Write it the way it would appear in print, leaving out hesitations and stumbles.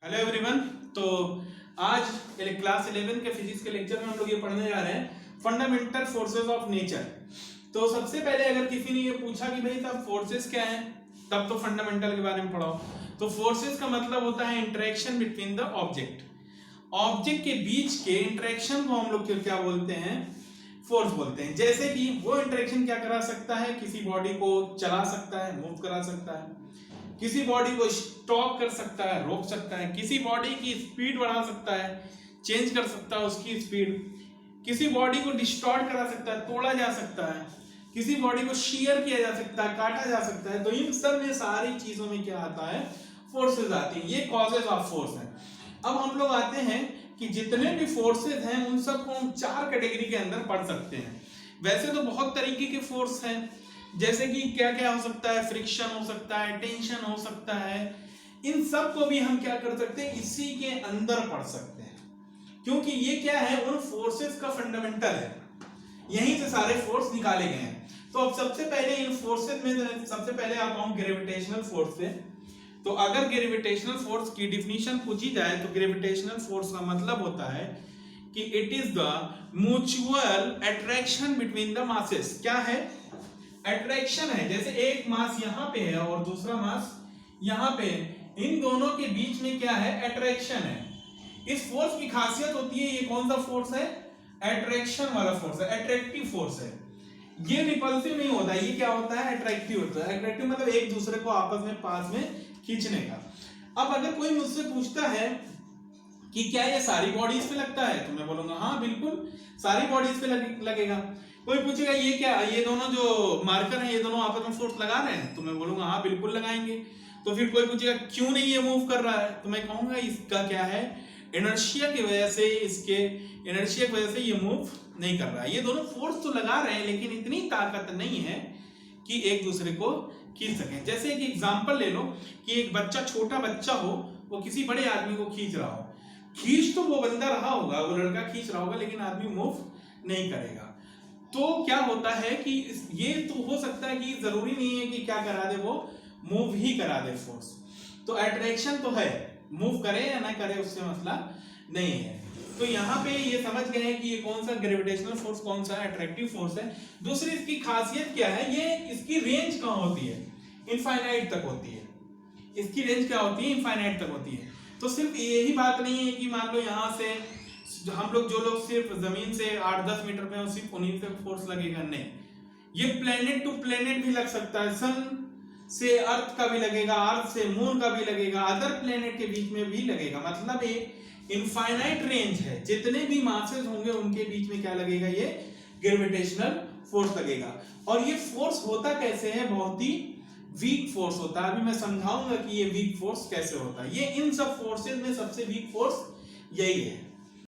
Hello everyone. तो आज class 11 के फिजिक्स के लेक्चर में हम लोग ये पढ़ने जा रहे हैं फंडामेंटल फोर्सेस ऑफ नेचर। तो सबसे पहले अगर किसी ने ये पूछा कि भाई साहब फोर्सेस क्या हैं, तब तो फंडामेंटल के बारे में पढ़ाओ। तो फोर्सेस का मतलब होता है interaction between the object. Object के बीच के इंटरेक्शन को हम लोग क्या बोलते हैं, फोर्स बोलते हैं। जैसे कि वो इंटरेक्शन क्या करा सकता है, किसी बॉडी को चला सकता है, मूव करा सकता है, किसी बॉडी को स्टॉप कर सकता है, रोक सकता है, किसी बॉडी की स्पीड बढ़ा सकता है, चेंज कर सकता है उसकी स्पीड, किसी बॉडी को डिस्टॉर्ट करा सकता है, तोड़ा जा सकता है, किसी बॉडी को शेयर किया जा सकता है, काटा जा सकता है। तो इन सब में सारी चीजों में क्या आता है, फोर्सेस आती हैं। ये कॉजेज ऑफ फोर्स है। अब हम लोग आते हैं कि जितने भी फोर्सेस हैं उन सबको हम चार कैटेगरी के अंदर पढ़ सकते हैं। वैसे तो बहुत तरीके के फोर्स हैं, जैसे कि क्या क्या हो सकता है, फ्रिक्शन हो सकता है, टेंशन हो सकता है। इन सब को भी हम क्या कर सकते हैं, इसी के अंदर पढ़ सकते हैं, क्योंकि ये क्या है, उन फोर्सेस का फंडामेंटल है। यहीं से सारे फोर्स निकाले गए हैं। तो अब सबसे पहले इन फोर्सेस में सबसे पहले आप आऊं ग्रेविटेशनल फोर्स पे। तो अगर ग्रेविटेशनल फोर्स की डिफिनीशन पूछी जाए तो ग्रेविटेशनल फोर्स का मतलब होता है कि it is the mutual attraction between the masses. क्या है, अट्रैक्शन है। जैसे एक मास यहाँ पे है और दूसरा मास यहाँ पे है, इन दोनों के बीच में क्या है, अट्रैक्शन है। इस फोर्स की खासियत होती है, ये कौन सा फोर्स है, अट्रैक्शन वाला फोर्स है, अट्रैक्टिव फोर्स है। ये रिपल्सिव नहीं होता, ये क्या होता है, अट्रैक्टिव होता है। अट्रैक्टिव मतलब एक दूसरे को आपस में पास में खींचने का। अब अगर कोई मुझसे पूछता है कि क्या ये सारी बॉडीज पे लगता है, तो मैं बोलूंगा हाँ बिल्कुल सारी बॉडीज पे लगेगा। कोई पूछेगा ये क्या, ये दोनों जो मार्कर हैं ये दोनों आपस में फोर्स लगा रहे हैं, तो मैं बोलूंगा हाँ बिल्कुल लगाएंगे। तो फिर कोई पूछेगा क्यों नहीं ये मूव कर रहा है, तो मैं कहूंगा इसका क्या है, इनर्शिया की वजह से, इसके इनर्शिया की वजह से ये मूव नहीं कर रहा है। ये दोनों फोर्स तो लगा रहे हैं लेकिन इतनी ताकत नहीं है कि एक दूसरे को खींच सकें। जैसे एक एग्जांपल ले लो कि एक बच्चा, छोटा बच्चा हो, वो किसी बड़े आदमी को खींच रहा हो। खींच तो वो बंदा रहा होगा, वो लड़का खींच रहा होगा, लेकिन आदमी मूव नहीं करेगा। तो क्या होता है कि ये तो हो सकता है कि जरूरी नहीं है कि क्या करा दे, वो मूव ही करा दे फोर्स। तो अट्रैक्शन तो है, मूव करे या ना करे उससे मसला नहीं है। तो यहाँ पे ये समझ गए हैं कि ये कौन सा ग्रेविटेशनल फोर्स, कौन सा अट्रैक्टिव फोर्स है। दूसरी इसकी खासियत क्या है, ये इसकी रेंज कहाँ होती है, इनफाइनाइट तक होती है। इसकी रेंज क्या होती है, इनफाइनाइट तक होती है। तो सिर्फ यही बात नहीं है कि मान लो यहाँ से हम लोग, जो लोग सिर्फ जमीन से 8-10 मीटर पे हो, सिर्फ उन्हीं पे फोर्स लगेगा, नहीं। ये प्लेनेट टू प्लेनेट भी लग सकता है, सन से अर्थ का भी लगेगा, अर्थ से मून का भी लगेगा, अदर प्लेनेट के बीच में भी लगेगा। मतलब एक इनफाइनाइट रेंज है, जितने भी मासेस होंगे उनके बीच में क्या लगेगा, ये ग्रेविटेशनल फोर्स लगेगा। और ये फोर्स होता कैसे है, बहुत ही वीक फोर्स होता है। अभी मैं समझाऊंगा कि ये वीक फोर्स कैसे होता है। ये इन सब फोर्सेस में सबसे वीक फोर्स यही है।